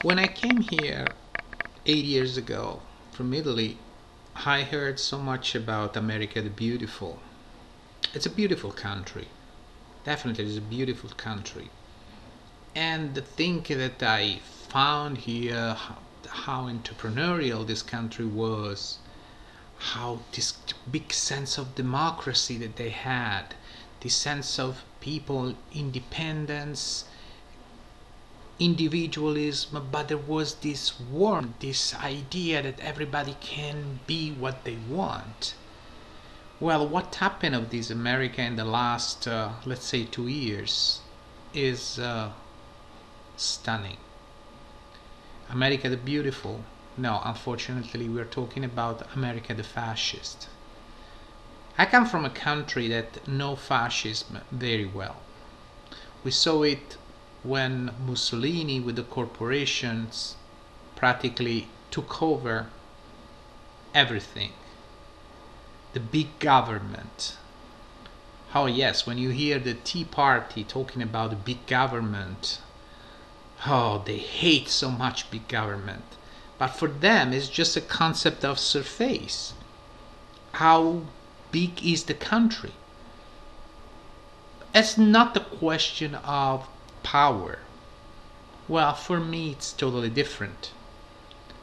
When I came here 8 years ago from Italy, I heard so much about America the Beautiful. It's a beautiful country. Definitely, it's a beautiful country. And the thing that I found here, how entrepreneurial this country was, how this big sense of democracy that they had, this sense of people independence, individualism, but there was this warmth, this idea that everybody can be what they want. Well, what happened of this America in the last, let's say, 2 years is stunning. America the Beautiful. No, unfortunately, we're talking about America the Fascist. I come from a country that knows fascism very well. We saw it when Mussolini, with the corporations, practically took over everything. The big government. Oh yes, when you hear the Tea Party talking about the big government, oh, they hate so much big government. But for them, it's just a concept of surface. How big is the country? It's not the question of power. Well, for me, it's totally different.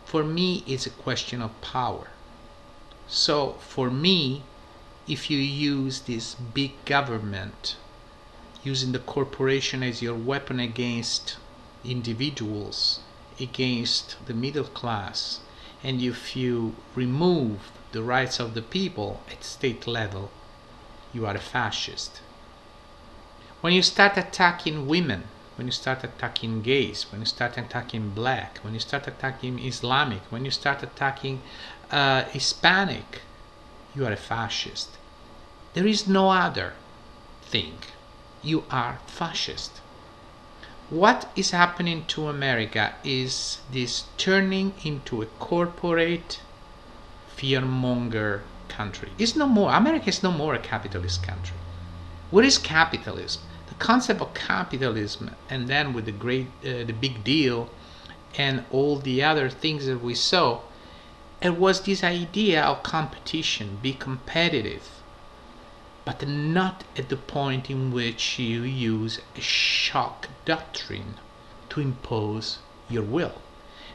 For me, it's a question of power. So, for me, if you use this big government, using the corporation as your weapon against individuals, against the middle class, and if you remove the rights of the people at state level, you are a fascist. When you start attacking women, when you start attacking gays, when you start attacking black, when you start attacking Islamic, when you start attacking Hispanic, you are a fascist. There is no other thing. You are fascist. What is happening to America is this turning into a corporate fearmonger country. It's no more. America is no more a capitalist country. What is capitalism? The concept of capitalism, and then with the big deal, and all the other things that we saw, it was this idea of competition, be competitive, but not at the point in which you use a shock doctrine to impose your will.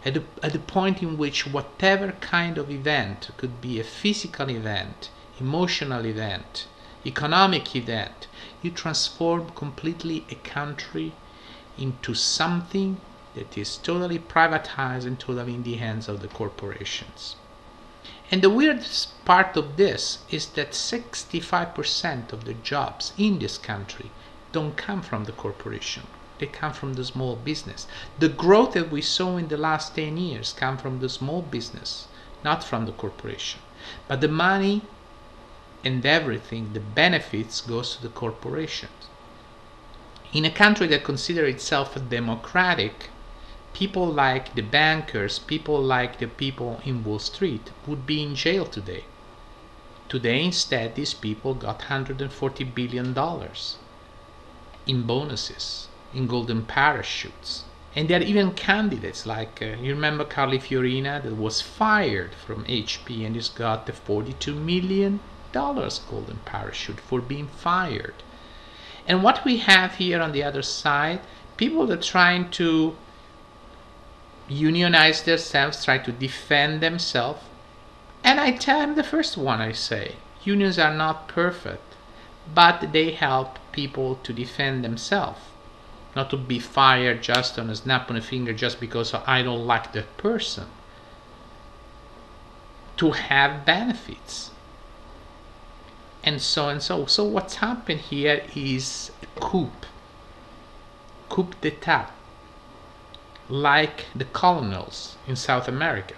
At the point in which whatever kind of event, could be a physical event, emotional event, economic event, you transform completely a country into something that is totally privatized and totally in the hands of the corporations. And the weirdest part of this is that 65% of the jobs in this country don't come from the corporation. They come from the small business. The growth that we saw in the last 10 years come from the small business, not from the corporation. But the money and everything, the benefits, goes to the corporations. In a country that considers itself democratic, people like the bankers, people like the people in Wall Street would be in jail today. Today, instead, these people got $140 billion in bonuses, in golden parachutes. And there are even candidates like, you remember Carly Fiorina that was fired from HP and just got the $42 million golden parachute for being fired. And what we have here on the other side, people that are trying to unionize themselves, try to defend themselves. And I tell them, the first one I say, unions are not perfect, but they help people to defend themselves, not to be fired just on a snap on a finger just because I don't like that person, to have benefits, and so and so. So what's happened here is a coup d'etat, like the colonials in South America.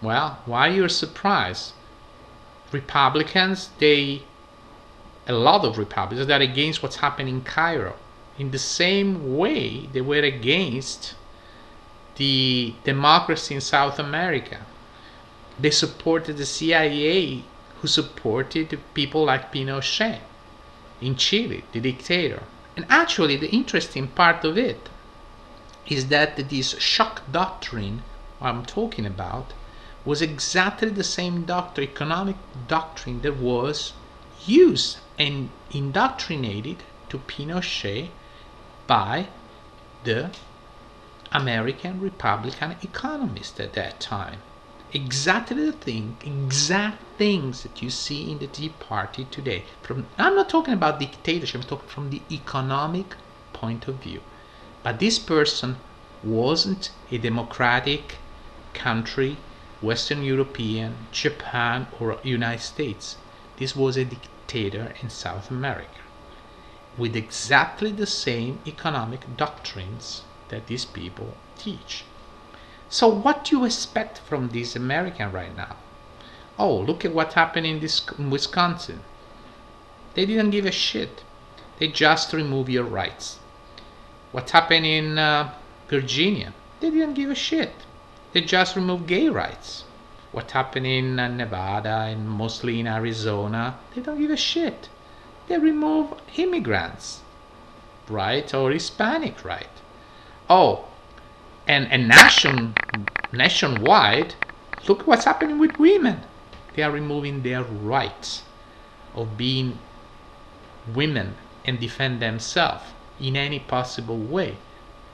Well, why you're surprised? Republicans, a lot of Republicans, they're against what's happening in Cairo. In the same way they were against the democracy in South America. They supported the CIA, who supported people like Pinochet in Chile, the dictator. And actually, the interesting part of it is that this shock doctrine I'm talking about was exactly the same doctrine, economic doctrine, that was used and indoctrinated to Pinochet by the American Republican economists at that time. Exactly exact things that you see in the Tea Party today. I'm not talking about dictatorship, I'm talking from the economic point of view. But this person wasn't a democratic country, Western European, Japan, or United States. This was a dictator in South America with exactly the same economic doctrines that these people teach. So what do you expect from these Americans right now? Oh, look at what happened in Wisconsin. They didn't give a shit. They just remove your rights. What happened in Virginia? They didn't give a shit. They just removed gay rights. What happened in Nevada and mostly in Arizona? They don't give a shit. They remove immigrants, right? Or Hispanic, right? Oh, and nationwide, look what's happening with women. They are removing their rights of being women and defend themselves in any possible way,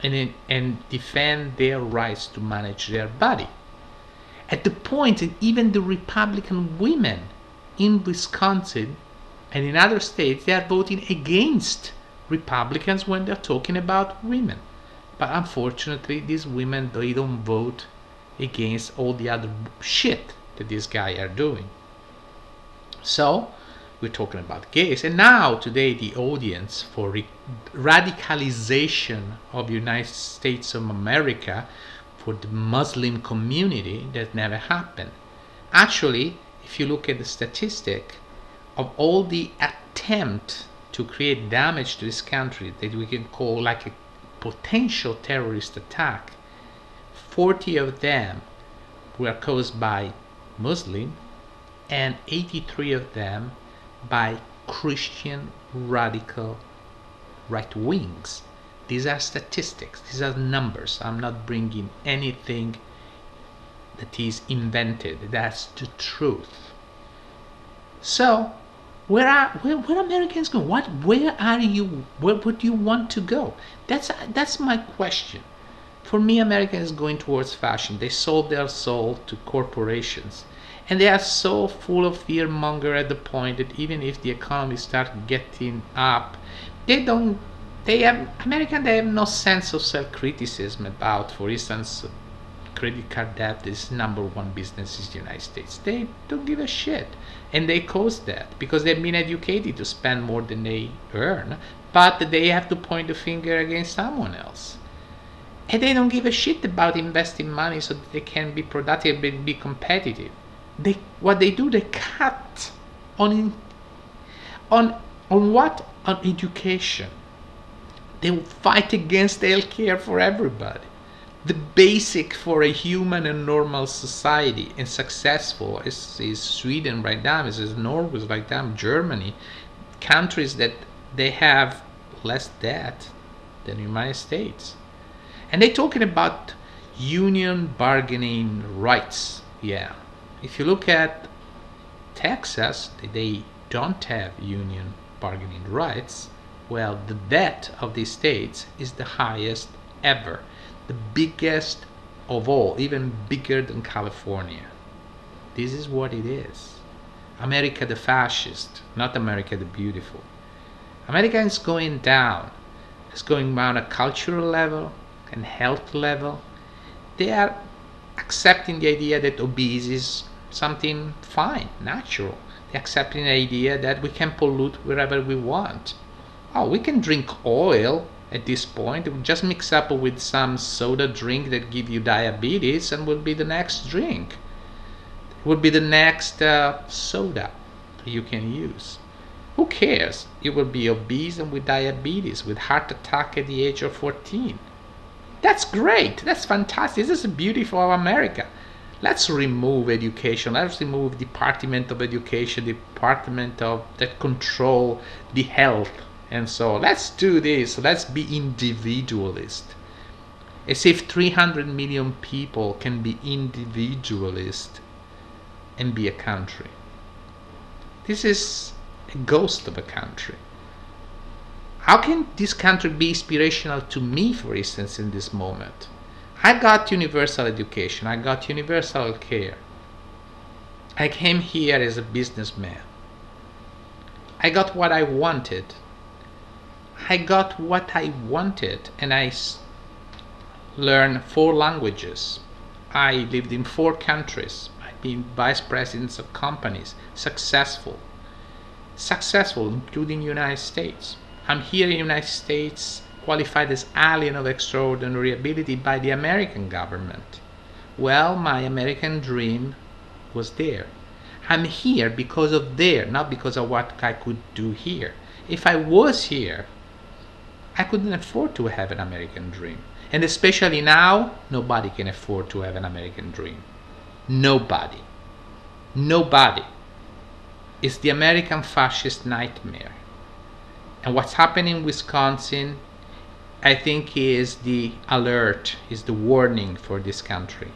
and defend their rights to manage their body. At the point that even the Republican women in Wisconsin and in other states, they are voting against Republicans when they're talking about women. But unfortunately, these women, they don't vote against all the other shit that these guys are doing. So we're talking about gays, and now today the audience for radicalization of the United States of America for the Muslim community, that never happened. Actually, if you look at the statistic of all the attempt to create damage to this country that we can call like a potential terrorist attack, 40 of them were caused by Muslim and 83 of them by Christian radical right wings. These are statistics, these are numbers. I'm not bringing anything that is invented. That's the truth. So where Americans go? Where are you? Where would you want to go? That's my question. For me, America is going towards fashion. They sold their soul to corporations, and they are so full of fear monger at the point that even if the economy starts getting up, they have no sense of self-criticism about, for instance, credit card debt is #1 business in the United States. They don't give a shit, and they cause that because they've been educated to spend more than they earn, but they have to point the finger against someone else. And they don't give a shit about investing money so that they can be productive and be competitive. What they do, they cut on what? On education. They will fight against healthcare for everybody. The basic for a human and normal society and successful is Sweden right now, is Norway right now, Germany, countries that they have less debt than the United States. And they're talking about union bargaining rights. Yeah. If you look at Texas, they don't have union bargaining rights. Well, the debt of these states is the highest ever. The biggest of all, even bigger than California. This is what it is. America the fascist, not America the beautiful. America is going down. It's going down at a cultural level and health level. They are accepting the idea that obesity is something fine, natural. They're accepting the idea that we can pollute wherever we want. Oh, we can drink oil at this point. We just mix up with some soda drink that give you diabetes and will be the next drink. It will be the next soda you can use. Who cares? You will be obese and with diabetes, with heart attack at the age of 14. That's great. That's fantastic. This is the beauty of America. Let's remove education. Let's remove Department of Education, department that control the health. And so let's do this. Let's be individualist. As if 300 million people can be individualist and be a country. This is a ghost of a country. How can this country be inspirational to me, for instance, in this moment? I got universal education, I got universal care. I came here as a businessman. I got what I wanted. I got what I wanted, and I learned 4 languages. I lived in 4 countries. I've been vice presidents of companies, successful, including United States. I'm here in the United States, qualified as alien of extraordinary ability by the American government. Well, my American dream was there. I'm here because of there, not because of what I could do here. If I was here, I couldn't afford to have an American dream. And especially now, nobody can afford to have an American dream. Nobody. Nobody. It's the American fascist nightmare. And what's happening in Wisconsin, I think, is the alert, is the warning for this country.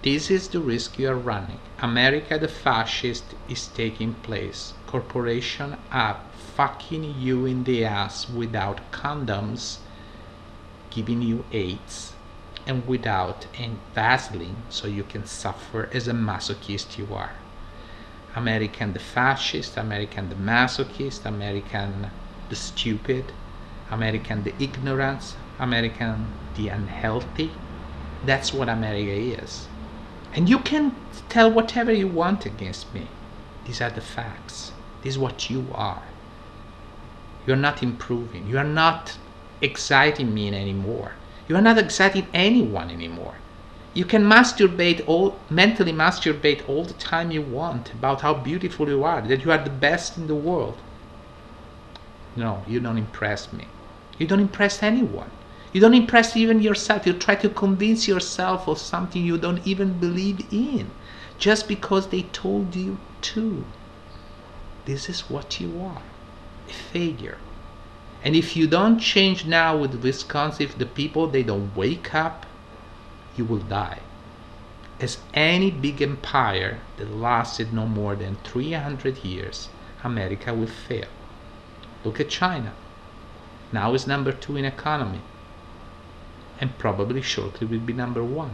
This is the risk you are running. America the fascist is taking place. Corporations are fucking you in the ass without condoms, giving you AIDS, and without a Vaseline so you can suffer as a masochist you are. American the fascist, American the masochist, American the stupid, American the ignorance, American the unhealthy. That's what America is. And you can tell whatever you want against me. These are the facts. This is what you are. You're not improving. You are not exciting me anymore. You are not exciting anyone anymore. You can mentally masturbate all the time you want about how beautiful you are, that you are the best in the world. No, you don't impress me. You don't impress anyone. You don't impress even yourself. You try to convince yourself of something you don't even believe in, just because they told you to. This is what you are, a failure. And if you don't change now with Wisconsin, if the people, they don't wake up, you will die. As any big empire that lasted no more than 300 years, America will fail. Look at China. Now is number 2 in economy, and probably shortly will be number 1.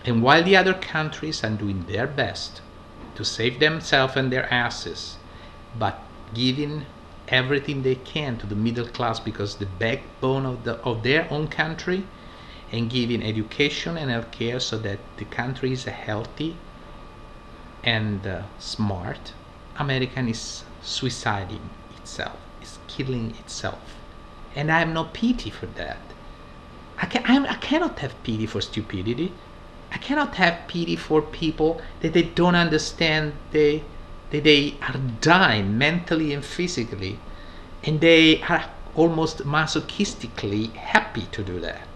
And while the other countries are doing their best to save themselves and their asses, but giving everything they can to the middle class because the backbone of their own country, and giving education and health care so that the country is healthy and smart, American is suiciding itself, is killing itself. And I have no pity for that. I cannot have pity for stupidity. I cannot have pity for people that they don't understand that they are dying mentally and physically, and they are almost masochistically happy to do that.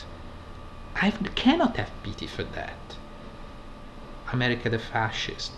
I cannot have pity for that. America the fascist.